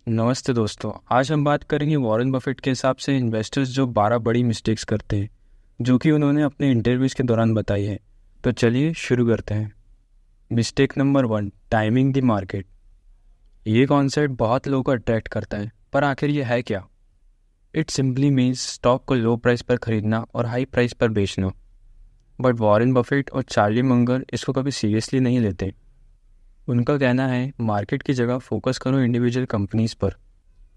नमस्ते दोस्तों। आज हम बात करेंगे वॉरेन बफेट के हिसाब से इन्वेस्टर्स जो 12 बड़ी मिस्टेक्स करते हैं, जो कि उन्होंने अपने इंटरव्यूज़ के दौरान बताई है। तो चलिए शुरू करते हैं। Mistake number 1, timing the market. ये कॉन्सेप्ट बहुत लोगों को अट्रैक्ट करता है, पर आखिर ये है क्या? इट सिंपली मीन्स स्टॉक को लो प्राइस पर खरीदना और हाई प्राइस पर बेचना। बट वॉरेन बफेट और चार्ली मंगर इसको कभी सीरियसली नहीं लेते। उनका कहना है, मार्केट की जगह फोकस करो इंडिविजुअल कंपनीज पर।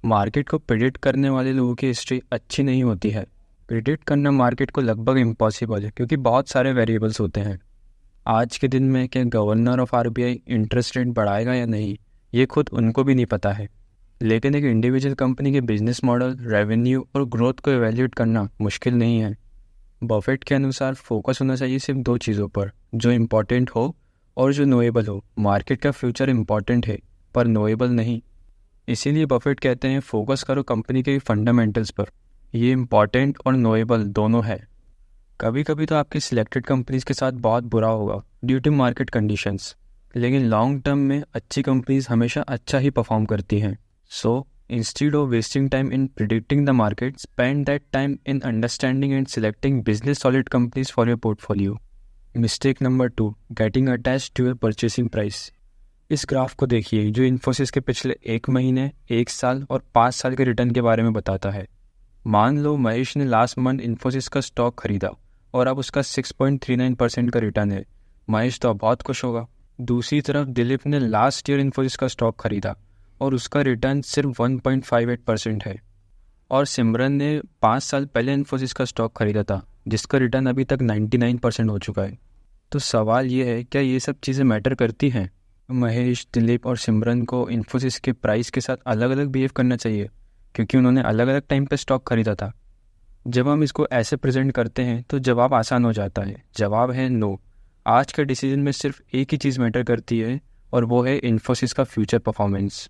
मार्केट को प्रेडिक्ट करने वाले लोगों की हिस्ट्री अच्छी नहीं होती है। प्रेडिक्ट करना मार्केट को लगभग इम्पॉसिबल है, क्योंकि बहुत सारे वेरिएबल्स होते हैं। आज के दिन में क्या governor of RBI interest rate बढ़ाएगा या नहीं, ये खुद उनको भी नहीं पता है। लेकिन एक इंडिविजुअल कंपनी के बिजनेस मॉडल, रेवेन्यू और ग्रोथ को एवेल्यूएट करना मुश्किल नहीं है। बफेट के अनुसार फोकस होना चाहिए सिर्फ दो चीज़ों पर, जो इम्पॉर्टेंट हो और जो नोएबल हो। मार्केट का फ्यूचर इम्पॉर्टेंट है, पर नोएबल नहीं। इसीलिए बफेट कहते हैं, फोकस करो कंपनी के फंडामेंटल्स पर। ये इम्पॉर्टेंट और नोएबल दोनों है। कभी कभी तो आपकी सिलेक्टेड कंपनीज के साथ बहुत बुरा होगा ड्यू टू मार्केट कंडीशंस, लेकिन लॉन्ग टर्म में अच्छी कंपनीज हमेशा अच्छा ही परफॉर्म करती हैं। So instead of wasting time in predicting the market, spend that time in understanding and selecting business solid companies for your portfolio. Mistake number 2, getting attached to your purchasing price. इस graph को देखिए, जो इन्फोसिस के पिछले 1 महीने, 1 साल और 5 साल के रिटर्न के बारे में बताता है। मान लो महेश ने लास्ट मंथ इन्फोसिस का स्टॉक खरीदा और अब उसका 6.39% का रिटर्न है। महेश तो अब बहुत खुश होगा। दूसरी तरफ दिलीप ने लास्ट ईयर इन्फोसिस का स्टॉक खरीदा और उसका रिटर्न सिर्फ 1.58% है। और सिमरन ने 5 साल पहले इन्फोसिस का स्टॉक खरीदा था, जिसका रिटर्न अभी तक 99% हो चुका है। तो सवाल ये है, क्या ये सब चीज़ें मैटर करती हैं? महेश, दिलीप और सिमरन को इन्फोसिस के प्राइस के साथ अलग अलग बिहेव करना चाहिए, क्योंकि उन्होंने अलग अलग टाइम पे स्टॉक खरीदा था। जब हम इसको ऐसे प्रेजेंट करते हैं तो जवाब आसान हो जाता है। जवाब है नो। आज के डिसीजन में सिर्फ एक ही चीज़ मैटर करती है, और वो है इन्फोसिस का फ्यूचर परफॉर्मेंस।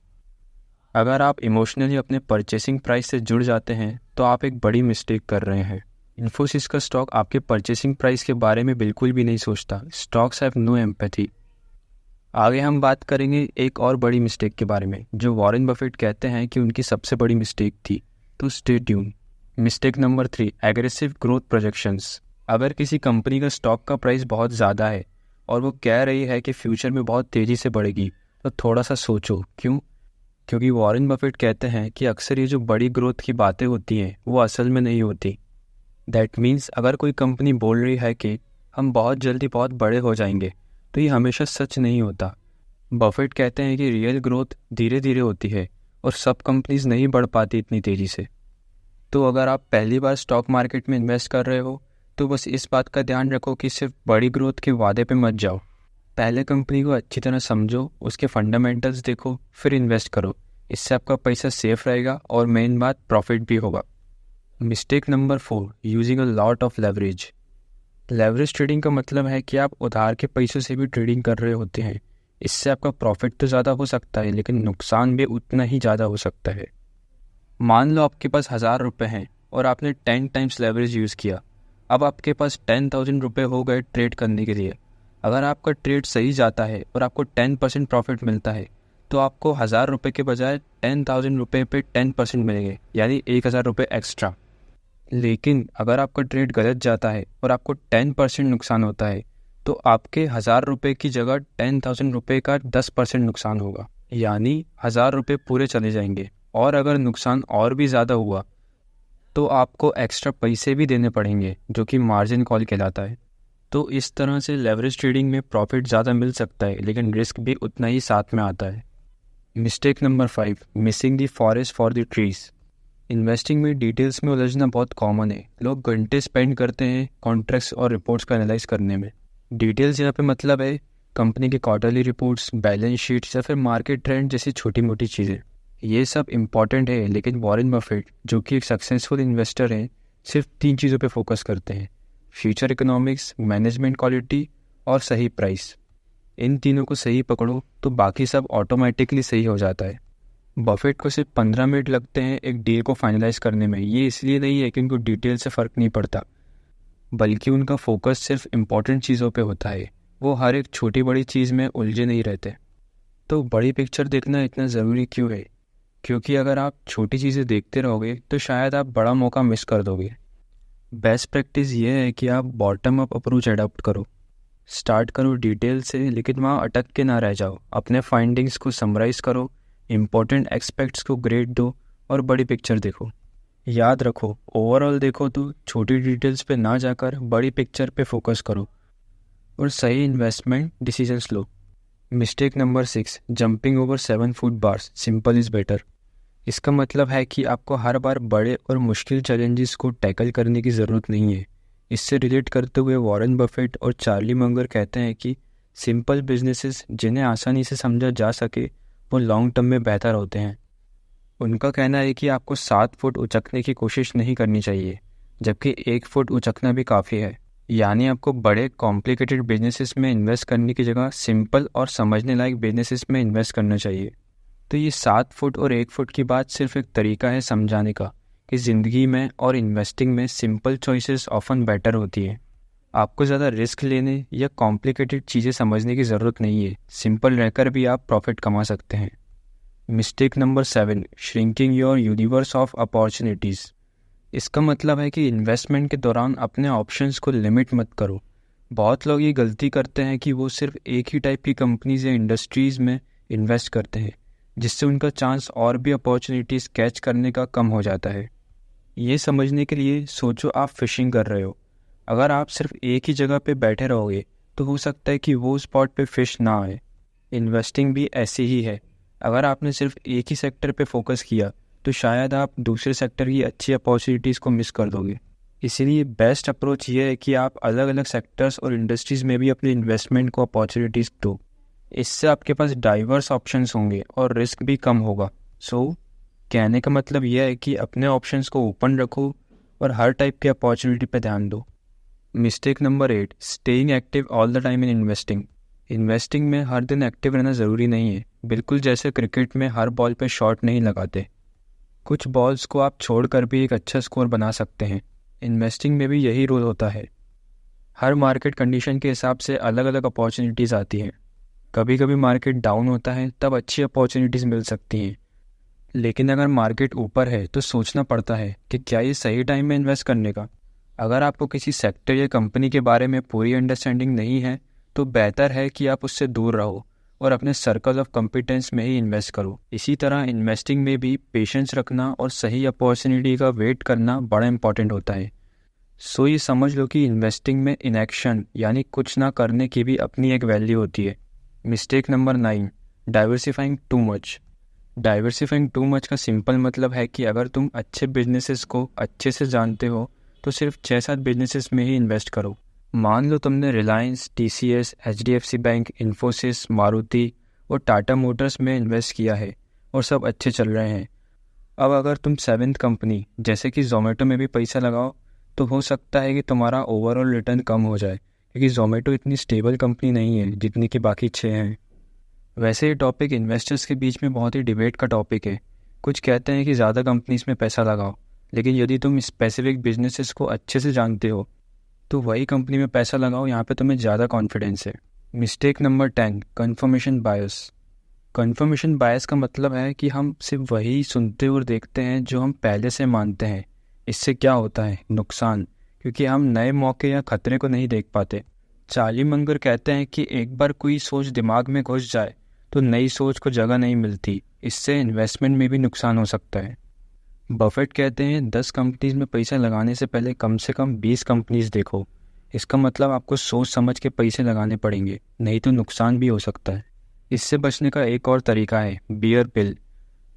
अगर आप इमोशनली अपने परचेसिंग प्राइस से जुड़ जाते हैं तो आप एक बड़ी मिस्टेक कर रहे हैं। इन्फोसिस का स्टॉक आपके परचेसिंग प्राइस के बारे में बिल्कुल भी नहीं सोचता। Stocks have no empathy. आगे हम बात करेंगे एक और बड़ी मिस्टेक के बारे में, जो वॉरेन बफेट कहते हैं कि उनकी सबसे बड़ी मिस्टेक थी। तो stay tune. Mistake number 3, aggressive growth projections. अगर किसी कंपनी का स्टॉक का प्राइस बहुत ज़्यादा है और वो कह रही है कि फ्यूचर में बहुत तेज़ी से बढ़ेगी, तो थोड़ा सा सोचो क्यों। क्योंकि वॉरेन बफेट कहते हैं कि अक्सर ये जो बड़ी ग्रोथ की बातें होती हैं वो असल में नहीं होती। दैट मीन्स अगर कोई कंपनी बोल रही है कि हम बहुत जल्दी बहुत बड़े हो जाएंगे, तो ये हमेशा सच नहीं होता। बफेट कहते हैं कि रियल ग्रोथ धीरे धीरे होती है और सब कंपनीज नहीं बढ़ पाती इतनी तेज़ी से। तो अगर आप पहली बार स्टॉक मार्केट में इन्वेस्ट कर रहे हो, तो बस इस बात का ध्यान रखो कि सिर्फ बड़ी ग्रोथ के वादे पे मत जाओ। पहले कंपनी को अच्छी तरह समझो, उसके फंडामेंटल्स देखो, फिर इन्वेस्ट करो। इससे आपका पैसा सेफ रहेगा और मेन बात, प्रॉफिट भी होगा। Mistake number 4, using a lot of leverage. Leverage trading का मतलब है कि आप उधार के पैसों से भी ट्रेडिंग कर रहे होते हैं। इससे आपका प्रॉफिट तो ज़्यादा हो सकता है, लेकिन नुकसान भी उतना ही ज़्यादा हो सकता है। मान लो आपके पास 1000 रुपये हैं और आपने 10 टाइम्स लेवरेज यूज़ किया। अब आपके पास 10,000 रुपये हो गए ट्रेड करने के लिए। अगर आपका ट्रेड सही जाता है और आपको 10% प्रॉफिट मिलता है, तो आपको 1000 रुपये के बजाय 10,000 रुपये पे 10% मिलेंगे, यानी 1000 रुपये एक्स्ट्रा। लेकिन अगर आपका ट्रेड गलत जाता है और आपको 10% नुकसान होता है, तो आपके 1000 रुपये की जगह 10,000 रुपये का 10% नुकसान होगा, यानी 1000 रुपये पूरे चले जाएंगे। और अगर नुकसान और भी ज़्यादा हुआ तो आपको एक्स्ट्रा पैसे भी देने पड़ेंगे, जो कि मार्जिन कॉल कहलाता है। तो इस तरह से लेवरेज ट्रेडिंग में प्रॉफिट ज़्यादा मिल सकता है, लेकिन रिस्क भी उतना ही साथ में आता है। Mistake number 5, missing the forest for the trees. Investing में डिटेल्स में उलझना बहुत कॉमन है। लोग घंटे स्पेंड करते हैं कॉन्ट्रैक्ट्स और रिपोर्ट्स का एनालाइज करने में। डिटेल्स यहाँ पे मतलब है कंपनी के क्वार्टरली रिपोर्ट्स, बैलेंस शीट्स या फिर मार्केट ट्रेंड जैसी छोटी मोटी चीज़ें। ये सब इम्पॉर्टेंट है, लेकिन वॉरेन बफेट, जो कि एक सक्सेसफुल इन्वेस्टर हैं, सिर्फ 3 चीज़ों पे फोकस करते हैं: फ्यूचर इकोनॉमिक्स, मैनेजमेंट क्वालिटी और सही प्राइस। इन तीनों को सही पकड़ो तो बाकी सब ऑटोमेटिकली सही हो जाता है। बफेट को सिर्फ 15 मिनट लगते हैं एक डील को फाइनलाइज करने में। ये इसलिए नहीं है कि उनको डिटेल से फ़र्क नहीं पड़ता, बल्कि उनका फोकस सिर्फ इम्पॉर्टेंट चीज़ों पे होता है। वो हर एक छोटी बड़ी चीज़ में उलझे नहीं रहते। तो बड़ी पिक्चर देखना इतना ज़रूरी क्यों है? क्योंकि अगर आप छोटी चीज़ें देखते रहोगे तो शायद आप बड़ा मौका मिस कर दोगे। बेस्ट प्रैक्टिस ये है कि आप बॉटम अप अप्रोच अडॉप्ट करो। स्टार्ट करो डिटेल से, लेकिन वहाँ अटक के ना रह जाओ। अपने फाइंडिंग्स को समराइज़ करो, इम्पोर्टेंट एस्पेक्ट्स को ग्रेड दो और बड़ी पिक्चर देखो। याद रखो, ओवरऑल देखो तो छोटी डिटेल्स पे ना जाकर बड़ी पिक्चर पे फोकस करो और सही investment decisions low. Mistake number 6, jumping over 7 food bars, simple is better. इसका मतलब है कि आपको हर बार बड़े और मुश्किल चैलेंजेस को टैकल करने की ज़रूरत नहीं है। इससे रिलेट करते हुए वॉरेन बफेट और चार्ली मंगर कहते हैं कि सिंपल बिजनेसेस जिन्हें आसानी से समझा जा सके वो लॉन्ग टर्म में बेहतर होते हैं। उनका कहना है कि आपको 7 फुट उचकने की कोशिश नहीं करनी चाहिए, जबकि 1 फुट उचकना भी काफ़ी है। यानी आपको बड़े कॉम्प्लिकेटेड बिजनेसेस में इन्वेस्ट करने की जगह सिंपल और समझने लायक बिजनेसेस में इन्वेस्ट करना चाहिए। तो ये 7 फुट और 1 फुट की बात सिर्फ एक तरीका है समझाने का कि ज़िंदगी में और इन्वेस्टिंग में सिंपल चॉइसेस ऑफन बेटर होती है। आपको ज़्यादा रिस्क लेने या कॉम्प्लिकेटेड चीज़ें समझने की ज़रूरत नहीं है, सिंपल रहकर भी आप प्रॉफिट कमा सकते हैं। Mistake number 7, shrinking your universe of opportunities. इसका मतलब है कि इन्वेस्टमेंट के दौरान अपने ऑप्शंस को लिमिट मत करो। बहुत लोग ये गलती करते हैं कि वो सिर्फ एक ही टाइप की कंपनीज या इंडस्ट्रीज़ में इन्वेस्ट करते हैं, जिससे उनका चांस और भी अपॉर्चुनिटीज़ कैच करने का कम हो जाता है। ये समझने के लिए सोचो, आप फिशिंग कर रहे हो। अगर आप सिर्फ एक ही जगह पे बैठे रहोगे तो हो सकता है कि वो स्पॉट पे फिश ना आए। इन्वेस्टिंग भी ऐसी ही है। अगर आपने सिर्फ एक ही सेक्टर पे फोकस किया तो शायद आप दूसरे सेक्टर की अच्छी अपॉर्चुनिटीज़ को मिस कर दोगे। इसीलिए बेस्ट अप्रोच ये है कि आप अलग अलग सेक्टर्स और इंडस्ट्रीज़ में भी अपनी इन्वेस्टमेंट को अपॉर्चुनिटीज़ दो। इससे आपके पास डाइवर्स ऑप्शंस होंगे और रिस्क भी कम होगा। कहने का मतलब यह है कि अपने ऑप्शंस को ओपन रखो और हर टाइप की अपॉर्चुनिटी पे ध्यान दो। Mistake number 8, staying active all the time in investing. Investing में हर दिन एक्टिव रहना ज़रूरी नहीं है। बिल्कुल जैसे क्रिकेट में हर बॉल पे शॉट नहीं लगाते, कुछ बॉल्स को आप छोड़कर भी एक अच्छा स्कोर बना सकते हैं। इन्वेस्टिंग में भी यही रोल होता है। हर मार्केट कंडीशन के हिसाब से अलग अलग अपॉर्चुनिटीज़ आती हैं। कभी कभी मार्केट डाउन होता है, तब अच्छी अपॉर्चुनिटीज़ मिल सकती हैं। लेकिन अगर मार्केट ऊपर है तो सोचना पड़ता है कि क्या ये सही टाइम में इन्वेस्ट करने का। अगर आपको किसी सेक्टर या कंपनी के बारे में पूरी अंडरस्टैंडिंग नहीं है तो बेहतर है कि आप उससे दूर रहो और अपने सर्कल ऑफ कॉम्पिटेंस में ही इन्वेस्ट करो। इसी तरह इन्वेस्टिंग में भी पेशेंस रखना और सही अपॉर्चुनिटी का वेट करना बड़ा इंपॉर्टेंट होता है। ये समझ लो कि इन्वेस्टिंग में इनएक्शन यानी कुछ ना करने की भी अपनी एक वैल्यू होती है। Mistake number 9, diversifying too much. Diversifying too much का सिंपल मतलब है कि अगर तुम अच्छे बिजनेसेस को अच्छे से जानते हो तो सिर्फ 6-7 बिजनेसेस में ही इन्वेस्ट करो। मान लो तुमने Reliance, TCS, HDFC bank, Infosys, Maruti और टाटा मोटर्स में इन्वेस्ट किया है और सब अच्छे चल रहे हैं। अब अगर तुम 7th कंपनी जैसे कि जोमेटो में भी पैसा लगाओ तो हो सकता है कि तुम्हारा ओवरऑल रिटर्न कम हो जाए, क्योंकि जोमेटो इतनी स्टेबल कंपनी नहीं है जितनी कि बाकी 6 हैं। वैसे ये टॉपिक इन्वेस्टर्स के बीच में बहुत ही डिबेट का टॉपिक है। कुछ कहते हैं कि ज़्यादा कंपनीज में पैसा लगाओ, लेकिन यदि तुम स्पेसिफिक बिजनेसेस को अच्छे से जानते हो तो वही कंपनी में पैसा लगाओ, यहाँ पे तुम्हें ज़्यादा कॉन्फिडेंस है। मिस्टेक नंबर 10, कन्फर्मेशन बायस। कन्फर्मेशन बायस का मतलब है कि हम सिर्फ वही सुनते और देखते हैं जो हम पहले से मानते हैं। इससे क्या होता है नुकसान, क्योंकि हम नए मौके या खतरे को नहीं देख पाते। चार्ली मंगर कहते हैं कि एक बार कोई सोच दिमाग में घुस जाए तो नई सोच को जगह नहीं मिलती। इससे इन्वेस्टमेंट में भी नुकसान हो सकता है। बफेट कहते हैं 10 कंपनीज में पैसा लगाने से पहले कम से कम 20 कंपनीज देखो। इसका मतलब आपको सोच समझ के पैसे लगाने पड़ेंगे, नहीं तो नुकसान भी हो सकता है। इससे बचने का एक और तरीका है बियर पिल,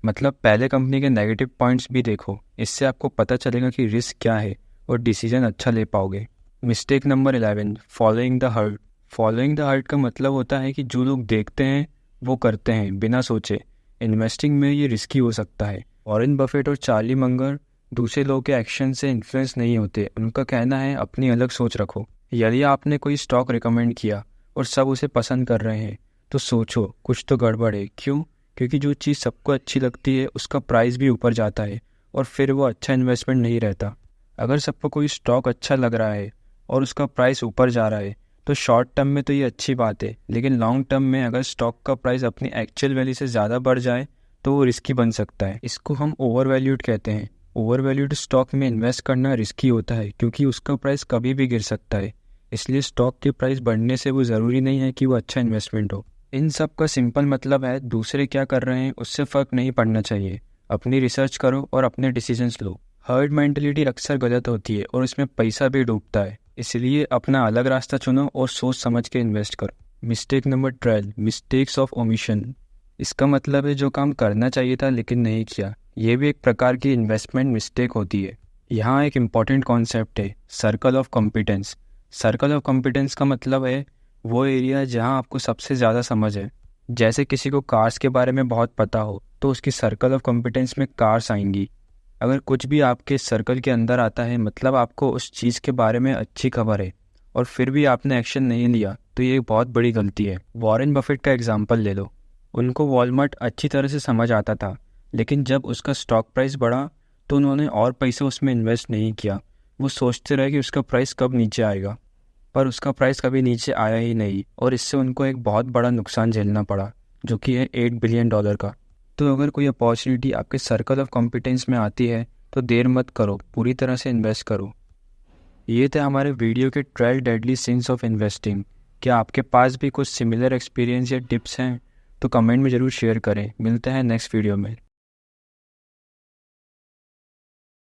मतलब पहले कंपनी के नेगेटिव पॉइंट्स भी देखो। इससे आपको पता चलेगा कि रिस्क क्या है और डिसीजन अच्छा ले पाओगे। Mistake number 11, following the heart. Following the heart का मतलब होता है कि जो लोग देखते हैं वो करते हैं बिना सोचे। इन्वेस्टिंग में ये रिस्की हो सकता है। वॉरेन बफेट और चार्ली मंगर दूसरे लोगों के एक्शन से इन्फ्लुएंस नहीं होते। उनका कहना है अपनी अलग सोच रखो। यदि आपने कोई स्टॉक रिकमेंड किया और सब उसे पसंद कर रहे हैं तो सोचो कुछ तो गड़बड़ है। क्यों? क्योंकि जो चीज़ सबको अच्छी लगती है उसका प्राइस भी ऊपर जाता है और फिर वो अच्छा इन्वेस्टमेंट नहीं रहता। अगर सबको कोई स्टॉक अच्छा लग रहा है और उसका प्राइस ऊपर जा रहा है तो शॉर्ट टर्म में तो ये अच्छी बात है, लेकिन लॉन्ग टर्म में अगर स्टॉक का प्राइस अपनी एक्चुअल वैल्यू से ज़्यादा बढ़ जाए तो वो रिस्की बन सकता है। इसको हम ओवर वैल्यूड कहते हैं। ओवर वैल्यूड स्टॉक में इन्वेस्ट करना रिस्की होता है क्योंकि उसका प्राइस कभी भी गिर सकता है। इसलिए स्टॉक के प्राइस बढ़ने से वो ज़रूरी नहीं है कि वो अच्छा इन्वेस्टमेंट हो। इन सब का सिंपल मतलब है दूसरे क्या कर रहे हैं उससे फ़र्क नहीं पड़ना चाहिए। अपनी रिसर्च करो और अपने डिसीजंस लो। हर्ड मेंटलिटी अक्सर गलत होती है और इसमें पैसा भी डूबता है। इसलिए अपना अलग रास्ता चुनो और सोच समझ के इन्वेस्ट करो। Mistake number 12, mistakes of omission. इसका मतलब है जो काम करना चाहिए था लेकिन नहीं किया। ये भी एक प्रकार की इन्वेस्टमेंट मिस्टेक होती है। यहाँ एक इम्पॉर्टेंट कॉन्सेप्ट है, circle of competence. Circle of competence का मतलब है वो एरिया जहाँ आपको सबसे ज़्यादा समझ है। जैसे किसी को कार्स के बारे में बहुत पता हो तो उसकी सर्कल ऑफ कॉम्पिटेंस में कार्स आएंगी। अगर कुछ भी आपके सर्कल के अंदर आता है मतलब आपको उस चीज़ के बारे में अच्छी खबर है और फिर भी आपने एक्शन नहीं लिया तो ये बहुत बड़ी गलती है। वॉरेन बफेट का एग्जाम्पल ले लो। उनको वॉलमार्ट अच्छी तरह से समझ आता था, लेकिन जब उसका स्टॉक प्राइस बढ़ा तो उन्होंने और पैसे उसमें इन्वेस्ट नहीं किया। वो सोचते रहे कि उसका प्राइस कब नीचे आएगा, पर उसका प्राइस कभी नीचे आया ही नहीं और इससे उनको एक बहुत बड़ा नुकसान झेलना पड़ा, जो कि है $8 बिलियन का। तो अगर कोई अपॉर्चुनिटी आपके सर्कल ऑफ कॉम्पिटेंस में आती है तो देर मत करो, पूरी तरह से इन्वेस्ट करो। ये थे हमारे वीडियो के 12 डेडली सिंस ऑफ इन्वेस्टिंग। क्या आपके पास भी कुछ सिमिलर एक्सपीरियंस या टिप्स हैं तो कमेंट में ज़रूर शेयर करें। मिलते हैं नेक्स्ट वीडियो में।